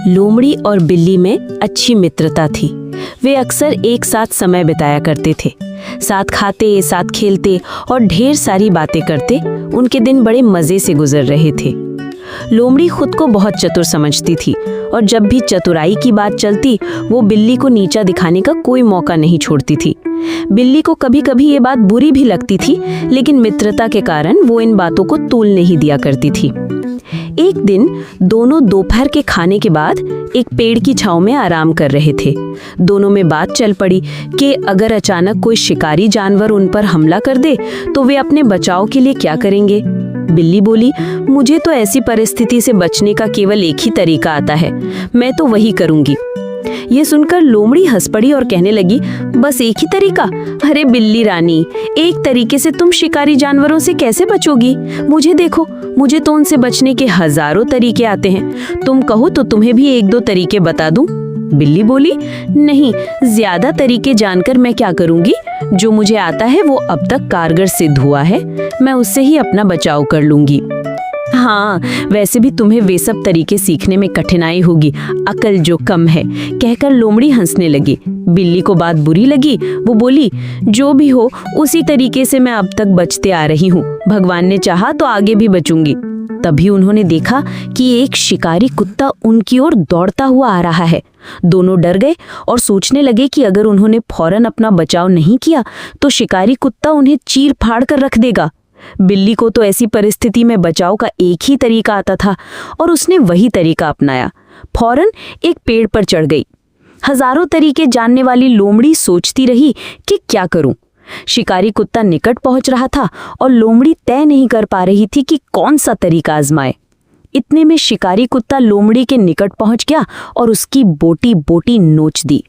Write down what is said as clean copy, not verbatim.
लोमड़ी और बिल्ली में अच्छी मित्रता थी। वे अक्सर एक साथ समय बिताया करते थे। साथ खाते, साथ खेलते और ढेर सारी बातें करते उनके दिन बड़े मजे से गुजर रहे थे। लोमड़ी खुद को बहुत चतुर समझती थी और जब भी चतुराई की बात चलती वो बिल्ली को नीचा दिखाने का कोई मौका नहीं छोड़ती थी। बिल्ली को कभी कभी ये बात बुरी भी लगती थी, लेकिन मित्रता के कारण वो इन बातों को तूल नहीं दिया करती थी। एक दिन दोनों दोपहर के खाने के बाद एक पेड़ की छांव में आराम कर रहे थे। दोनों में बात चल पड़ी कि अगर अचानक कोई शिकारी जानवर उन पर हमला कर दे तो वे अपने बचाव के लिए क्या करेंगे। बिल्ली बोली, मुझे तो ऐसी परिस्थिति से बचने का केवल एक ही तरीका आता है, मैं तो वही करूंगी। ये सुनकर लोमड़ी हंस पड़ी और कहने लगी, बस एक ही तरीका? अरे बिल्ली रानी, एक तरीके से तुम शिकारी जानवरों से कैसे बचोगी? मुझे देखो, मुझे तो उनसे बचने के हजारों तरीके आते हैं। तुम कहो तो तुम्हें भी एक दो तरीके बता दूं? बिल्ली बोली, नहीं, ज्यादा तरीके जानकर मैं क्या करूंगी? जो मुझे आता है वो अब तक कारगर सिद्ध हुआ है, मैं उससे ही अपना बचाव कर लूंगी। हाँ, वैसे भी तुम्हें वे सब तरीके सीखने में कठिनाई होगी, अकल जो कम है, कहकर लोमड़ी हंसने लगी। बिल्ली को बात बुरी लगी। वो बोली, जो भी हो उसी तरीके से मैं अब तक बचते आ रही हूँ, भगवान ने चाहा तो आगे भी बचूंगी। तभी उन्होंने देखा कि एक शिकारी कुत्ता उनकी ओर दौड़ता हुआ आ रहा है। दोनों डर गए और सोचने लगे कि अगर उन्होंने फौरन अपना बचाव नहीं किया तो शिकारी कुत्ता उन्हें चीर फाड़ कर रख देगा। बिल्ली को तो ऐसी परिस्थिति में बचाव का एक ही तरीका आता था और उसने वही तरीका अपनाया। फौरन एक पेड़ पर चढ़ गई। हजारों तरीके जानने वाली लोमड़ी सोचती रही कि क्या करूं। शिकारी कुत्ता निकट पहुंच रहा था और लोमड़ी तय नहीं कर पा रही थी कि कौन सा तरीका आजमाए। इतने में शिकारी कुत्ता लोमड़ी के निकट पहुंच गया और उसकी बोटी बोटी नोच दी।